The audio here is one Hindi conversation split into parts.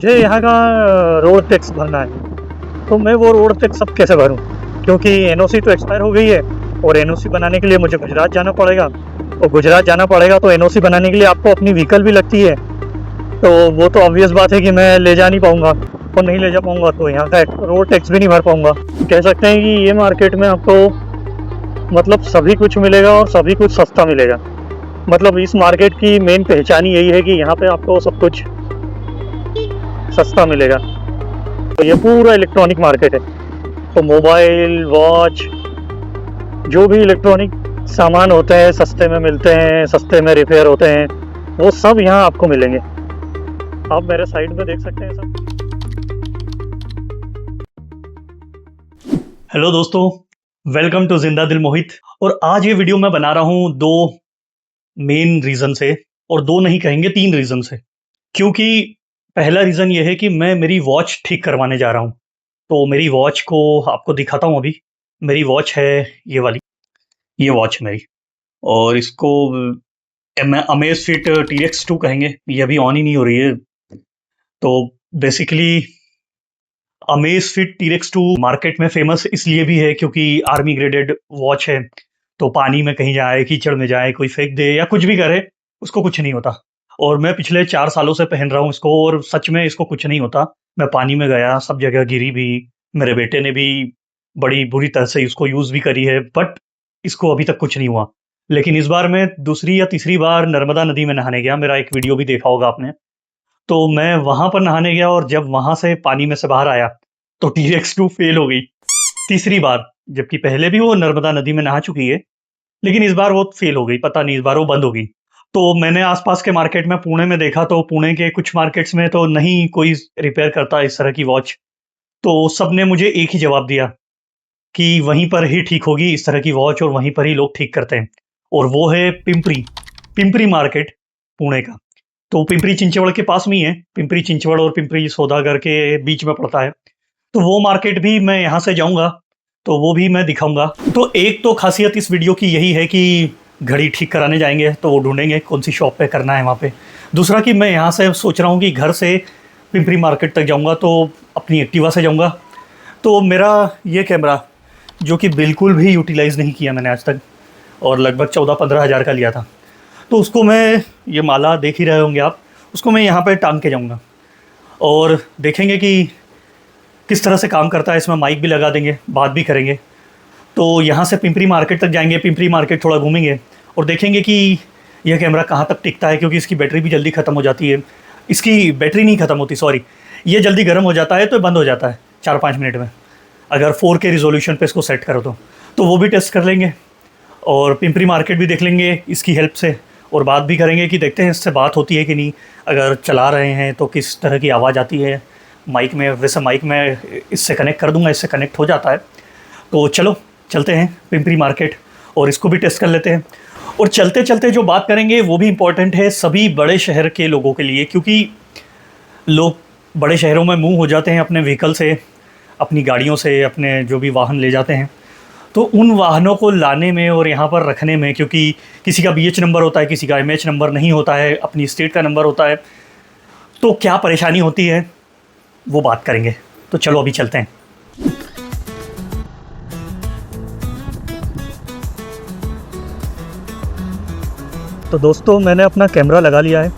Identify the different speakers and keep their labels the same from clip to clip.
Speaker 1: मुझे यहाँ का रोड टैक्स भरना है, तो मैं वो रोड टैक्स अब कैसे भरूँ? क्योंकि एनओसी तो एक्सपायर हो गई है और एनओसी बनाने के लिए मुझे गुजरात जाना पड़ेगा, और गुजरात जाना पड़ेगा तो एनओसी बनाने के लिए आपको अपनी व्हीकल भी लगती है। तो वो तो ऑब्वियस बात है कि मैं ले जा नहीं पाऊँगा, और नहीं ले जा पाऊँगा तो यहाँ का रोड टैक्स भी नहीं भर पाऊँगा। कह सकते हैं कि ये मार्केट में आपको मतलब सभी कुछ मिलेगा और सभी कुछ सस्ता मिलेगा। मतलब इस मार्केट की मेन पहचान ही यही है कि यहाँ पे आपको सब कुछ सस्ता मिलेगा। तो ये पूरा इलेक्ट्रॉनिक मार्केट है, तो मोबाइल, वॉच, जो भी इलेक्ट्रॉनिक सामान होते हैं सस्ते में मिलते हैं, सस्ते में रिपेयर होते हैं, वो सब यहाँ आपको मिलेंगे। आप मेरे साइड में देख सकते हैं सब।
Speaker 2: हेलो दोस्तों, वेलकम टू जिंदा दिल मोहित। और आज ये वीडियो मैं बना रहा हूँ दो मेन रीज़न से, और दो नहीं कहेंगे, तीन रीज़न से। क्योंकि पहला रीज़न ये है कि मैं मेरी वॉच ठीक करवाने जा रहा हूँ। तो मेरी वॉच को आपको दिखाता हूँ अभी। मेरी वॉच है ये वाली, ये वॉच मेरी, और इसको अमेज़फिट TX2 कहेंगे। ये अभी ऑन ही नहीं हो रही है। तो बेसिकली अमेज़फिट TX2 मार्केट में फेमस इसलिए भी है क्योंकि आर्मी ग्रेडेड वॉच है। तो पानी में कहीं जाए, कीचड़ में जाए, कोई फेंक दे या कुछ भी करे, उसको कुछ नहीं होता। और मैं पिछले 4 सालों से पहन रहा हूँ इसको, और सच में इसको कुछ नहीं होता। मैं पानी में गया, सब जगह गिरी भी, मेरे बेटे ने भी बड़ी बुरी तरह से इसको यूज़ भी करी है, बट इसको अभी तक कुछ नहीं हुआ। लेकिन इस बार मैं दूसरी या तीसरी बार नर्मदा नदी में नहाने गया। मेरा एक वीडियो भी देखा होगा आपने। तो मैं वहां पर नहाने गया, और जब वहां से पानी में से बाहर आया तो TX2 फेल हो गई तीसरी बार। जबकि पहले भी वो नर्मदा नदी में नहा चुकी है, लेकिन इस बार वो फेल हो गई। पता नहीं इस बार वो बंद हो गई। तो मैंने आसपास के मार्केट में, पुणे में देखा, तो पुणे के कुछ मार्केट्स में तो नहीं कोई रिपेयर करता इस तरह की वॉच। तो सबने मुझे एक ही जवाब दिया कि वहीं पर ही ठीक होगी इस तरह की वॉच, और वहीं पर ही लोग ठीक करते हैं। और वो है पिंपरी मार्केट, पुणे का। तो पिंपरी चिंचवड़ के पास में ही है। पिंपरी चिंचवड़ और पिंपरी सौदागर के बीच में पड़ता है। तो वो मार्केट भी मैं यहाँ से जाऊँगा, तो वो भी मैं दिखाऊंगा। तो एक तो खासियत इस वीडियो की यही है कि घड़ी ठीक कराने जाएंगे तो वो ढूंढेंगे कौन सी शॉप पे करना है वहाँ पे। दूसरा कि मैं यहाँ से सोच रहा हूँ कि घर से पिंपरी मार्केट तक जाऊँगा तो अपनी एक्टिवा से जाऊँगा। तो मेरा ये कैमरा, जो कि बिल्कुल भी यूटिलाइज़ नहीं किया मैंने आज तक, और लगभग 14-15 हज़ार का लिया था, तो उसको मैं, ये माला देख ही रहे होंगे आप, उसको मैं यहाँ पे टांग के जाऊँगा और देखेंगे कि किस तरह से काम करता है। इसमें माइक भी लगा देंगे, बात भी करेंगे। तो यहाँ से पिंपरी मार्केट तक जाएंगे, पिंपरी मार्केट थोड़ा घूमेंगे और देखेंगे कि यह कैमरा कहाँ तक टिकता है, क्योंकि इसकी बैटरी भी जल्दी ख़त्म हो जाती है। इसकी बैटरी नहीं ख़त्म होती, सॉरी, ये जल्दी गर्म हो जाता है तो बंद हो जाता है 4-5 मिनट में, अगर 4K रिजोल्यूशन पे इसको सेट करो तो वो भी टेस्ट कर लेंगे। और पिंपरी मार्केट भी देख लेंगे इसकी हेल्प से, और बात भी करेंगे कि देखते हैं इससे बात होती है कि नहीं। अगर चला रहे हैं तो किस तरह की आवाज़ आती है माइक में। वैसे माइक में इससे कनेक्ट कर दूंगा, इससे कनेक्ट हो जाता है। तो चलो चलते हैं पिंपरी मार्केट और इसको भी टेस्ट कर लेते हैं। और चलते चलते जो बात करेंगे वो भी इम्पॉर्टेंट है सभी बड़े शहर के लोगों के लिए, क्योंकि लोग बड़े शहरों में मूव हो जाते हैं अपने व्हीकल से, अपनी गाड़ियों से, अपने जो भी वाहन ले जाते हैं। तो उन वाहनों को लाने में और यहाँ पर रखने में, क्योंकि किसी का BH नंबर होता है, किसी का MH नंबर नहीं होता है, अपनी स्टेट का नंबर होता है, तो क्या परेशानी होती है वो बात करेंगे। तो चलो अभी चलते हैं।
Speaker 1: तो दोस्तों, मैंने अपना कैमरा लगा लिया है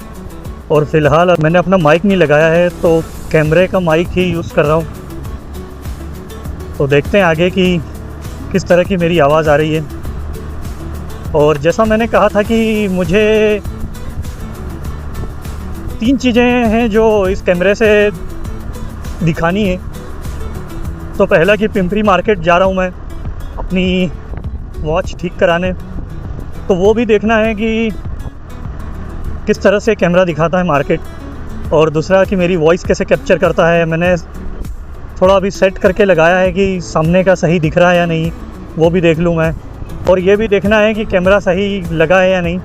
Speaker 1: और फ़िलहाल मैंने अपना माइक नहीं लगाया है, तो कैमरे का माइक ही यूज़ कर रहा हूँ। तो देखते हैं आगे कि किस तरह की मेरी आवाज़ आ रही है। और जैसा मैंने कहा था कि मुझे 3 चीज़ें हैं जो इस कैमरे से दिखानी है। तो पहला कि पिंपरी मार्केट जा रहा हूँ मैं अपनी वॉच ठीक कराने, तो वो भी देखना है कि किस तरह से कैमरा दिखाता है मार्केट। और दूसरा कि मेरी वॉइस कैसे कैप्चर करता है। मैंने थोड़ा अभी सेट करके लगाया है कि सामने का सही दिख रहा है या नहीं, वो भी देख लूँ मैं। और ये भी देखना है कि कैमरा सही लगा है या नहीं।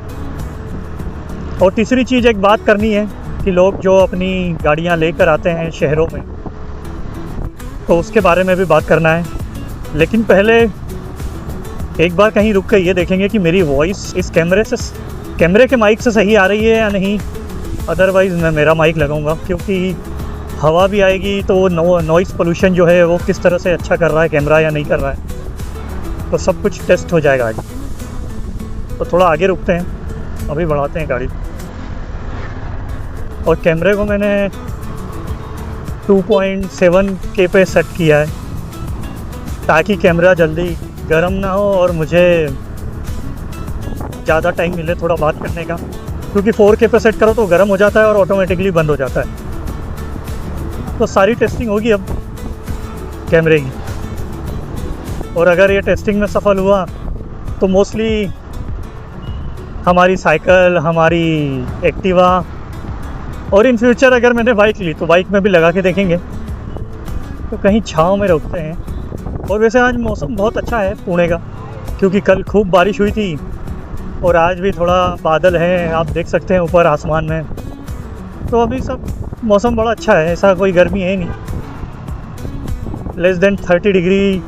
Speaker 1: और तीसरी चीज़, एक बात करनी है कि लोग जो अपनी गाड़ियाँ लेकर आते हैं शहरों में, तो उसके बारे में भी बात करना है। लेकिन पहले एक बार कहीं रुक कर ये देखेंगे कि मेरी वॉइस इस कैमरे के माइक से सही आ रही है या नहीं। अदरवाइज़ मैं मेरा माइक लगाऊंगा, क्योंकि हवा भी आएगी तो नॉइज़ पोल्यूशन जो है वो किस तरह से अच्छा कर रहा है कैमरा या नहीं कर रहा है, तो सब कुछ टेस्ट हो जाएगा आगे। तो थोड़ा आगे रुकते हैं, अभी बढ़ाते हैं गाड़ी। और कैमरे को मैंने 2.7K पे सेट किया है ताकि कैमरा जल्दी गर्म ना हो और मुझे ज़्यादा टाइम मिले थोड़ा बात करने का, क्योंकि 4K पे सेट करो तो गर्म हो जाता है और ऑटोमेटिकली बंद हो जाता है। तो सारी टेस्टिंग होगी अब कैमरे की, और अगर ये टेस्टिंग में सफल हुआ तो मोस्टली हमारी साइकिल, हमारी एक्टिवा, और इन फ्यूचर अगर मैंने बाइक ली तो बाइक में भी लगा के देखेंगे। तो कहीं छाँव में रोकते हैं। और वैसे आज मौसम बहुत अच्छा है पुणे का, क्योंकि कल खूब बारिश हुई थी और आज भी थोड़ा बादल है, आप देख सकते हैं ऊपर आसमान में। तो अभी सब मौसम बड़ा अच्छा है, ऐसा कोई गर्मी है नहीं। लेस देन 30 डिग्री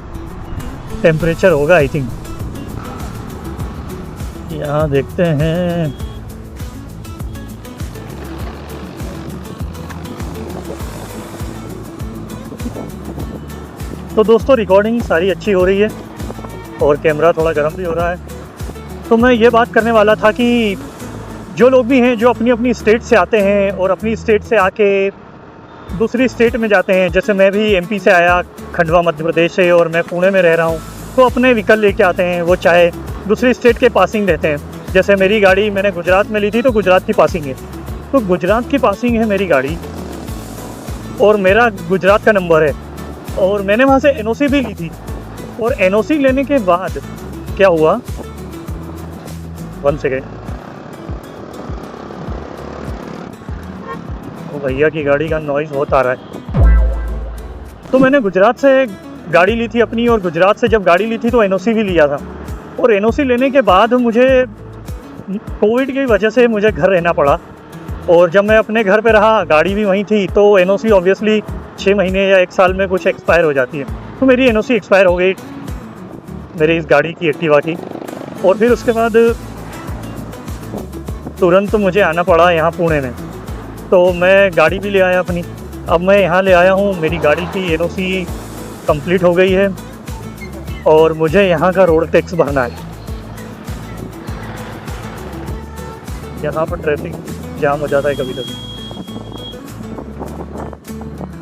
Speaker 1: टेम्परेचर होगा आई थिंक। यहाँ देखते हैं, तो दोस्तों रिकॉर्डिंग सारी अच्छी हो रही है और कैमरा थोड़ा गर्म भी हो रहा है। तो मैं ये बात करने वाला था कि जो लोग भी हैं जो अपनी अपनी स्टेट से आते हैं और अपनी स्टेट से आके दूसरी स्टेट में जाते हैं, जैसे मैं भी एमपी से आया, खंडवा मध्य प्रदेश से, और मैं पुणे में रह रहा हूँ, तो अपने व्हीकल लेके आते हैं। वो चाहे दूसरी स्टेट के पासिंग देते हैं। जैसे मेरी गाड़ी मैंने गुजरात में ली थी तो गुजरात की पासिंग है, तो गुजरात की पासिंग है मेरी गाड़ी और मेरा गुजरात का नंबर है, और मैंने वहाँ से एनओसी भी ली थी। और एनओसी लेने के बाद क्या हुआ, 1 सेकेंड, भैया की गाड़ी का नॉइज़ बहुत आ रहा है। तो मैंने गुजरात से गाड़ी ली थी अपनी, और गुजरात से जब गाड़ी ली थी तो एनओसी भी लिया था। और एनओसी लेने के बाद मुझे कोविड की वजह से मुझे घर रहना पड़ा, और जब मैं अपने घर पे रहा, गाड़ी भी वहीं थी, तो एनओसी ऑब्वियसली 6 महीने या 1 साल में कुछ एक्सपायर हो जाती है। तो मेरी एनओसी एक्सपायर हो गई मेरी इस गाड़ी की, एक्टिवा की। और फिर उसके बाद तुरंत मुझे आना पड़ा यहाँ पुणे में, तो मैं गाड़ी भी ले आया अपनी। अब मैं यहाँ ले आया हूँ, मेरी गाड़ी की एनओसी कंप्लीट हो गई है और मुझे यहाँ का रोड टैक्स भरना है। यहाँ पर ट्रैफिक जाम हो जाता है कभी कभी,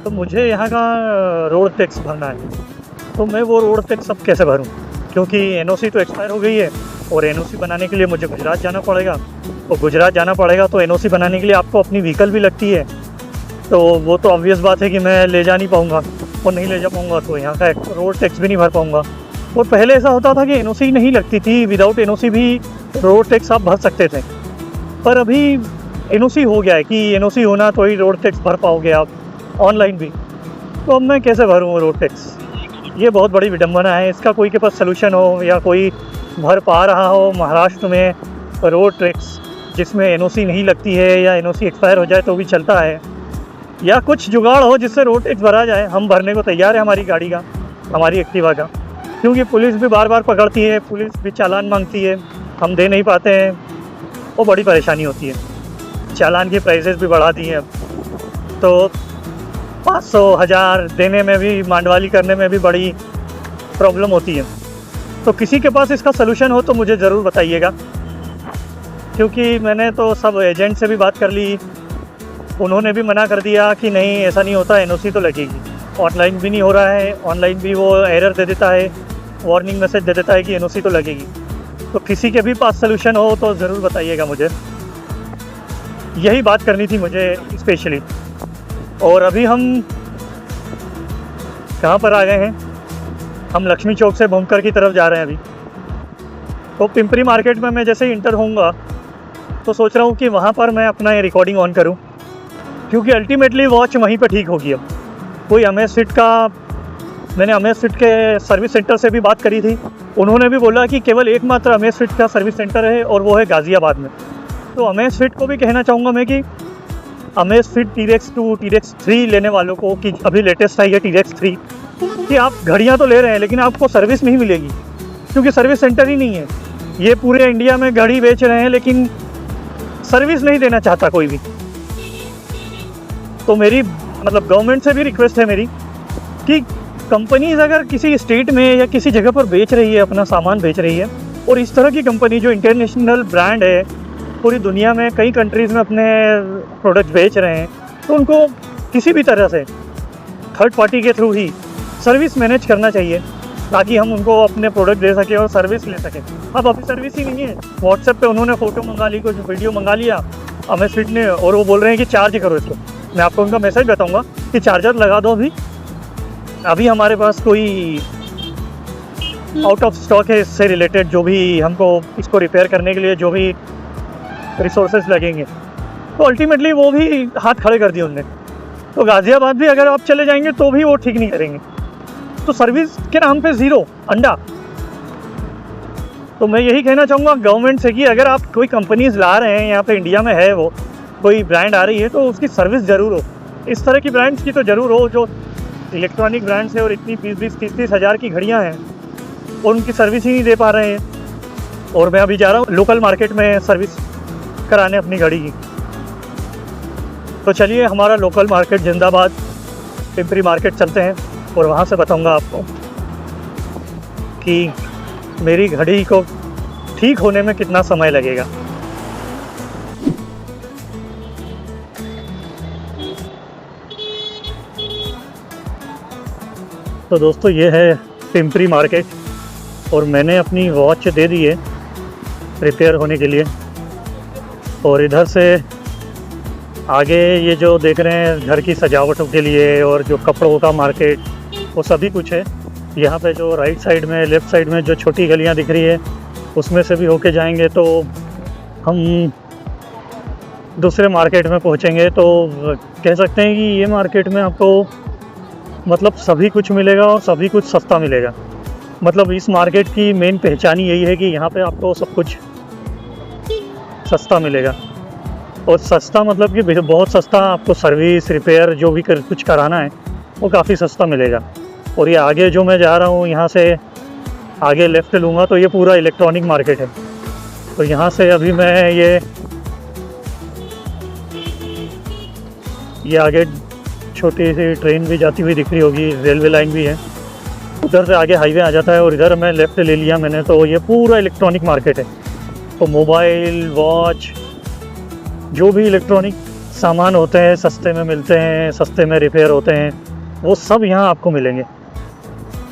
Speaker 1: तो मुझे यहाँ का रोड टैक्स भरना है। तो मैं वो रोड टैक्स अब कैसे भरूँ, क्योंकि एनओसी तो एक्सपायर हो गई है और एनओसी बनाने के लिए मुझे गुजरात जाना पड़ेगा। और गुजरात जाना पड़ेगा तो एनओसी बनाने के लिए आपको अपनी व्हीकल भी लगती है, तो वो तो ऑब्वियस बात है कि मैं ले जा नहीं पाऊँगा, और नहीं ले जा पाऊँगा तो यहाँ का रोड टैक्स भी नहीं भर पाऊँगा। और पहले ऐसा होता था कि एनओसी नहीं लगती थी, विदाउट एनओसी भी रोड टैक्स आप भर सकते थे, पर अभी एनओसी हो गया है कि एनओसी होना तो ही रोड टैक्स भर पाओगे आप, ऑनलाइन भी। तो अब मैं कैसे भरूँ रोड टैक्स, ये बहुत बड़ी विडंबना है। इसका कोई के पास सलूशन हो, या कोई भर पा रहा हो महाराष्ट्र में रोड टैक्स जिसमें एनओसी नहीं लगती है, या एनओसी एक्सपायर हो जाए तो भी चलता है, या कुछ जुगाड़ हो जिससे रोड टैक्स भरा जाए। हम भरने को तैयार है हमारी गाड़ी का, हमारी एक्टिवा का, क्योंकि पुलिस भी बार बार पकड़ती है, पुलिस भी चालान मांगती है, हम दे नहीं पाते हैं, वो बड़ी परेशानी होती है। चालान की प्राइसेस भी बढ़ा दी हैं अब, तो 500, 1000 देने में भी, मांडवाली करने में भी बड़ी प्रॉब्लम होती है। तो किसी के पास इसका सलूशन हो तो मुझे ज़रूर बताइएगा, क्योंकि मैंने तो सब एजेंट से भी बात कर ली, उन्होंने भी मना कर दिया कि नहीं ऐसा नहीं होता, एनओसी तो लगेगी। ऑनलाइन भी नहीं हो रहा है, ऑनलाइन भी वो एरर दे देता है, वार्निंग मैसेज दे देता है कि एनओसी तो लगेगी। तो किसी के भी पास सलूशन हो तो ज़रूर बताइएगा मुझे, यही बात करनी थी मुझे स्पेशली। और अभी हम कहाँ पर आ गए हैं, हम लक्ष्मी चौक से भूमकर की तरफ जा रहे हैं अभी। तो पिंपरी मार्केट में मैं जैसे ही इंटर होऊंगा तो सोच रहा हूँ कि वहाँ पर मैं अपना ये रिकॉर्डिंग ऑन करूँ, क्योंकि अल्टीमेटली वॉच वहीं पर ठीक होगी। अब कोई अमेज़फिट का, मैंने अमेज़फिट के सर्विस सेंटर से भी बात करी थी, उन्होंने भी बोला कि केवल एकमात्र अमेज़फिट का सर्विस सेंटर है और वो है गाज़ियाबाद में। तो अमेज़फिट को भी कहना चाहूँगा मैं कि अमेज़फिट T-Rex 2, T-Rex 3 लेने वालों को, कि अभी लेटेस्ट आई है T-Rex 3, कि आप घड़ियाँ तो ले रहे हैं लेकिन आपको सर्विस नहीं मिलेगी, क्योंकि सर्विस सेंटर ही नहीं है। ये पूरे इंडिया में घड़ी बेच रहे हैं लेकिन सर्विस नहीं देना चाहता कोई भी। तो मेरी मतलब गवर्नमेंट से भी रिक्वेस्ट है मेरी कि कंपनीज अगर किसी स्टेट में या किसी जगह पर बेच रही है, अपना सामान बेच रही है, और इस तरह की कंपनी जो इंटरनेशनल ब्रांड है, पूरी दुनिया में कई कंट्रीज़ में अपने प्रोडक्ट बेच रहे हैं, तो उनको किसी भी तरह से थर्ड पार्टी के थ्रू ही सर्विस मैनेज करना चाहिए ताकि हम उनको अपने प्रोडक्ट दे सकें और सर्विस ले सकें। अब अभी सर्विस ही नहीं है। व्हाट्सएप पे उन्होंने फ़ोटो मंगा ली, कुछ वीडियो मंगा लिया अमेस्फिट ने, और वो बोल रहे हैं कि चार्ज करो इसको। मैं आपको उनका मैसेज बताऊँगा कि चार्जर लगा दो। अभी हमारे पास कोई आउट ऑफ स्टॉक है इससे रिलेटेड, जो भी हमको इसको रिपेयर करने के लिए जो भी रिसोर्सेज लगेंगे, तो अल्टीमेटली वो भी हाथ खड़े कर दिए उनने। तो गाज़ियाबाद भी अगर आप चले जाएंगे तो भी वो ठीक नहीं करेंगे। तो सर्विस के नाम पे ज़ीरो अंडा। तो मैं यही कहना चाहूँगा गवर्नमेंट से कि अगर आप कोई कंपनीज़ ला रहे हैं यहाँ पे, इंडिया में है वो कोई ब्रांड आ रही है, तो उसकी सर्विस ज़रूर हो। इस तरह की ब्रांड्स की तो ज़रूर हो जो इलेक्ट्रॉनिक ब्रांड्स है और इतनी 20-20, 30-30 हज़ार की घड़ियाँ हैं और उनकी सर्विस ही नहीं दे पा रहे हैं। और मैं अभी जा रहा हूँ लोकल मार्केट में सर्विस कराने अपनी गाड़ी की। तो चलिए हमारा लोकल मार्केट जिंदाबाद पिंपरी मार्केट चलते हैं और वहाँ से बताऊँगा आपको कि मेरी घड़ी को ठीक होने में कितना समय लगेगा। तो दोस्तों ये है पिंपरी मार्केट और मैंने अपनी वॉच दे दी है रिपेयर होने के लिए। और इधर से आगे ये जो देख रहे हैं घर की सजावटों के लिए और जो कपड़ों का मार्केट, वो सभी कुछ है यहाँ पे। जो राइट साइड में, लेफ़्ट साइड में जो छोटी गलियाँ दिख रही है उसमें से भी होके जाएंगे तो हम दूसरे मार्केट में पहुँचेंगे। तो कह सकते हैं कि ये मार्केट में आपको मतलब सभी कुछ मिलेगा और सभी कुछ सस्ता मिलेगा। मतलब इस मार्केट की मेन पहचान यही है कि यहाँ पे आपको सब कुछ सस्ता मिलेगा। और सस्ता मतलब कि बहुत सस्ता, आपको सर्विस रिपेयर जो भी कुछ कराना है वो काफ़ी सस्ता मिलेगा। और ये आगे जो मैं जा रहा हूँ, यहाँ से आगे लेफ़्ट लूँगा तो ये पूरा इलेक्ट्रॉनिक मार्केट है। तो यहाँ से अभी मैं ये आगे छोटी सी ट्रेन भी जाती हुई दिख रही होगी, रेलवे लाइन भी है। उधर से आगे हाईवे आ जाता है और इधर मैं लेफ़्ट ले लिया मैंने। तो ये पूरा इलेक्ट्रॉनिक मार्केट है। तो मोबाइल, वॉच, जो भी इलेक्ट्रॉनिक सामान होते हैं सस्ते में मिलते हैं, सस्ते में रिपेयर होते हैं, वो सब यहाँ आपको मिलेंगे।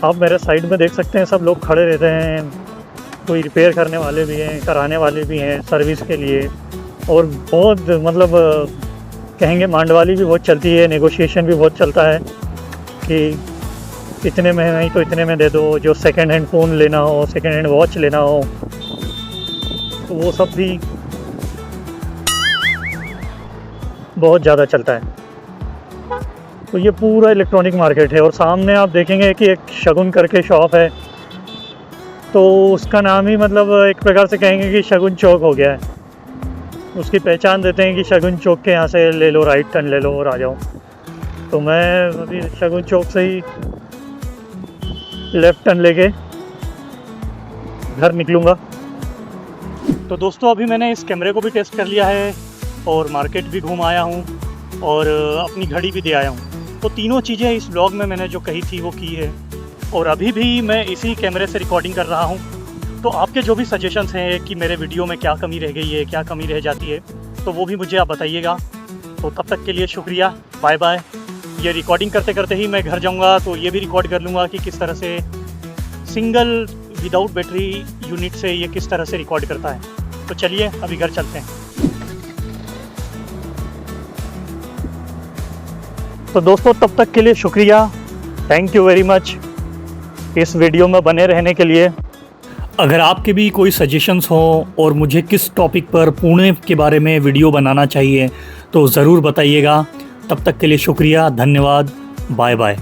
Speaker 1: आप मेरे साइड में देख सकते हैं सब लोग खड़े रहते हैं। कोई रिपेयर करने वाले भी हैं, कराने वाले भी हैं सर्विस के लिए। और बहुत मतलब कहेंगे मांडवाली भी बहुत चलती है, नेगोशिएशन भी बहुत चलता है कि इतने में नहीं तो इतने में दे दो। जो सेकंड हैंड फ़ोन लेना हो, सेकंड हैंड वॉच लेना हो, तो वो सब भी बहुत ज़्यादा चलता है। तो ये पूरा इलेक्ट्रॉनिक मार्केट है। और सामने आप देखेंगे कि एक शगुन करके शॉप है, तो उसका नाम ही मतलब एक प्रकार से कहेंगे कि शगुन चौक हो गया है। उसकी पहचान देते हैं कि शगुन चौक के यहाँ से ले लो, राइट टर्न ले लो और आ जाओ। तो मैं अभी शगुन चौक से ही लेफ़्ट टर्न लेके घर निकलूँगा। तो दोस्तों अभी मैंने इस कैमरे को भी टेस्ट कर लिया है और मार्केट भी घूम आया हूँ और अपनी घड़ी भी दे आया हूँ। तो तीनों चीज़ें इस व्लॉग में मैंने जो कही थी वो की है। और अभी भी मैं इसी कैमरे से रिकॉर्डिंग कर रहा हूँ। तो आपके जो भी सजेशंस हैं कि मेरे वीडियो में क्या कमी रह गई है, क्या कमी रह जाती है, तो वो भी मुझे आप बताइएगा। तो तब तक के लिए शुक्रिया, बाय बाय। ये रिकॉर्डिंग करते करते ही मैं घर जाऊँगा तो ये भी रिकॉर्ड कर लूँगा कि किस तरह से सिंगल विदाउट बैटरी यूनिट से ये किस तरह से रिकॉर्ड करता है। तो चलिए अभी घर चलते हैं। तो दोस्तों तब तक के लिए शुक्रिया, थैंक यू वेरी मच इस वीडियो में बने रहने के लिए।
Speaker 2: अगर आपके भी कोई सजेशंस हो और मुझे किस टॉपिक पर पुणे के बारे में वीडियो बनाना चाहिए तो ज़रूर बताइएगा। तब तक के लिए शुक्रिया, धन्यवाद, बाय बाय।